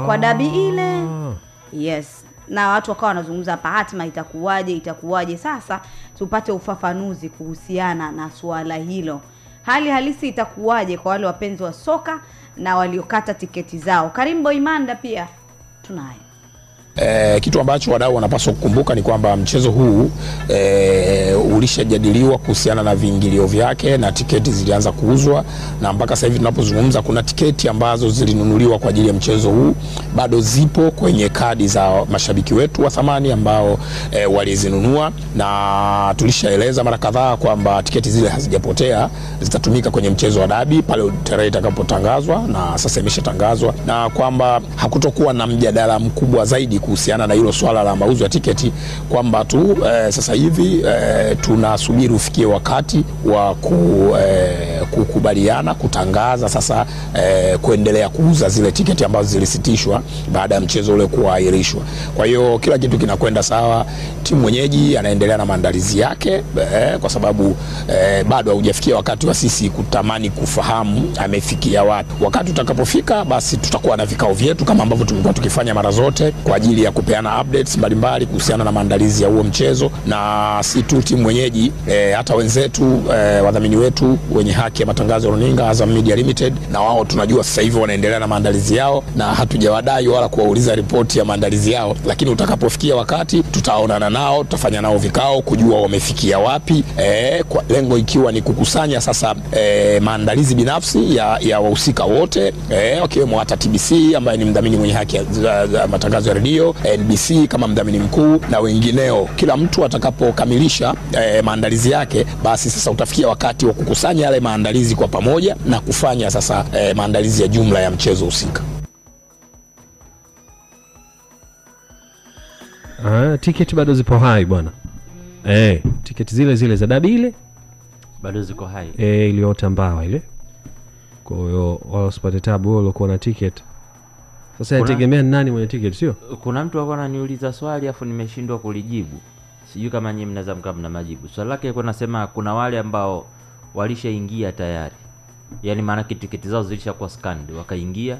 kwa dabi ile. Yes. Na watu wakawa wanazungumza hapa hatima itakuwaje. Sasa tupate ufafanuzi kuhusiana na suala hilo. Hali halisi itakuwaje kwa wale wapenzi wa soka na waliokata tiketi zao. Karim Boimanda pia tunaye. Kitu ambacho wadau wanapaswa kukumbuka ni kwamba mchezo huu ulishajadiliwa kuhusiana na viingilio vyake na tiketi zilianza kuuzwa, na mpaka sasa hivi tunapozungumza kuna tiketi ambazo zilinunuliwa kwa ajili ya mchezo huu bado zipo kwenye kadi za mashabiki wetu wa thamani ambao walizinunua, na tulishaeleza mara kadhaa kwamba tiketi zile hazijapotea, zitatumika kwenye mchezo wa dabi pale tarehe itakapotangazwa, na sasa imeshatangazwa, na kwamba hakutokuwa na mjadala mkubwa zaidi kuhusiana na hilo swala la mauzo ya tiketi, kwamba tu sasa hivi tunasubiri ufikie wakati wa kukubaliana kutangaza sasa kuendelea kuuza zile tiketi ambazo zilisitishwa baada ya mchezo ule kuahirishwa. Kwa hiyo kila kitu kinakwenda sawa, timu mwenyeji anaendelea na maandalizi yake kwa sababu bado haujafikia wakati wa sisi kutamani kufahamu amefikia wapi. Wakati utakapofika basi tutakuwa na vikao vyetu kama ambavyo tumekuwa tukifanya mara zote kwa ajili ya kupeana updates mbalimbali kuhusiana na maandalizi ya huo mchezo, na si tu timu mwenyeji, hata wenzetu wadhamini wetu wenye haki ya matangazo ya runinga Azam Media Limited, na wao tunajua sasa hivi wanaendelea na maandalizi yao na hatujawadai wala kuwauliza ripoti ya maandalizi yao, lakini utakapofikia wakati tutaonana nao, tutafanya nao vikao kujua wamefikia wapi, kwa lengo ikiwa ni kukusanya sasa maandalizi binafsi ya wahusika wote, wakiwemo hata TBC ambaye ni mdhamini mwenye haki ya matangazo ya redio, NBC kama mdhamini mkuu na wengineo. Kila mtu atakapokamilisha maandalizi yake, basi sasa utafikia wakati wa kukusanya yale maandalizi kwa pamoja na kufanya sasa maandalizi ya jumla ya mchezo husika. Tiketi bado zipo hai bwana. Tiketi zile za dabi ile bado ziko hai. Iliota mbawa ile. Kwa hiyo wala usipate tabu wala kuwa na tiketi. Sasa yategemea nani mwenye tiketi, sio? Kuna mtu alikuwa ananiuliza swali afu nimeshindwa kulijibu. Sijui kama nyinyi mnaweza mkabna majibu. Swali lake alikuwa anasema kuna wale ambao walishaingia tayari. Yaani maana tiketi zao zilishakuwa scanned wakaingia.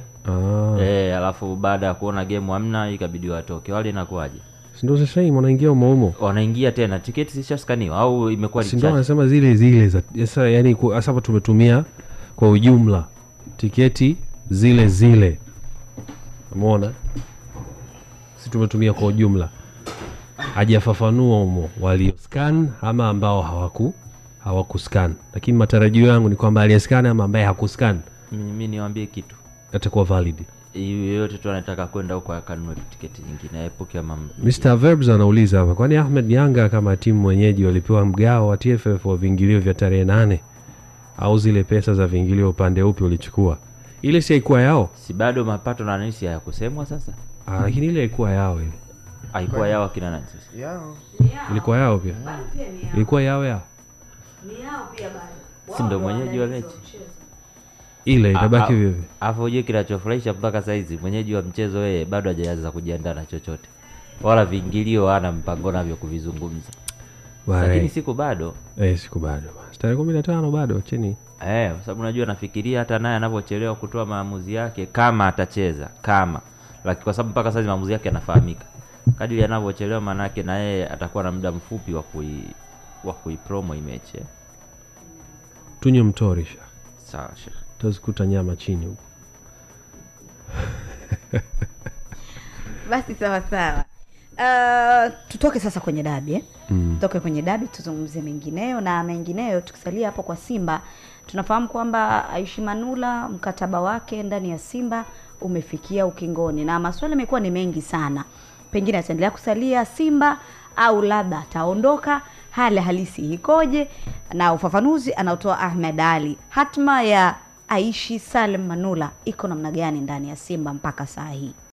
Alafu baada ya kuona game hamna ikabidi watoke. Wale inakuaje? Ndio sasa hivi wanaingia umo. Wanaingia tena tiketi zilishascaniwa au imekuwa ni chache? Ndio anasema zile za sasa, yani hasa tumetumia kwa ujumla tiketi zile. Umeona? Sisi tumetumia kwa ujumla. Hajafafanua umo walio scan ama ambao hawakuscan. Lakini matarajio yangu ni kwamba aliyescan ama ambaye hakuscan, mimi niwaambie kitu, atakuwa valid. Yote tu anataka kwenda huko akanunue tiketi nyingine aepuke mambo. Mr. Verbs anauliza hapa, kwani Ahmed Yanga kama timu mwenyeji walipewa mgao wa TFF wa viingilio vya tarehe 8 au zile pesa za viingilio upande upi ulichukua? Ile si haikuwa yao? Si bado mapato na nisi ya kusemwa sasa? Lakini ile haikuwa yao ile. Haikuwa yao kina nani sasa? Yao. Ilikuwa yao pia. Ilikuwa yao. Ni yao pia bado. Si ndio mwenyeji wa mechi? Ile inabaki vipi? Hapo je, kinachofurahisha mpaka saa hizi mwenyeji wa mchezo yeye bado hajaanza kujiandaa na chochote. Wala viingilio hana mpango navyo kuvizungumza. Lakini siku bado. Siku bado. Tarehe 15 bado chini. Kwa sababu unajua nafikiria hata naye anapochelewa kutoa maamuzi yake kama atacheza lakini kwa sababu mpaka sasa maamuzi yake yanafahamika. Kadiri anapochelewa maana yake na yeye atakuwa na muda mfupi wa kuipromo image. Tunyo mtorisha. Sawa sheikh. Tuzikuta nyama chini huko. Basi sawa. Tutoke sasa kwenye dabi Tutoke kwenye dabi tuzungumzie mengineyo tukisalia hapo kwa Simba. Tunafahamu kwamba Aishi Manula mkataba wake ndani ya Simba umefikia ukingoni na maswali yamekuwa ni mengi sana. Pengine ataendelea kusalia Simba au labda ataondoka, hali halisi ikoje? Na ufafanuzi anaotoa Ahmed Ali. Hatma ya Aishi Salim Manula iko namna gani ndani ya Simba mpaka saa hii?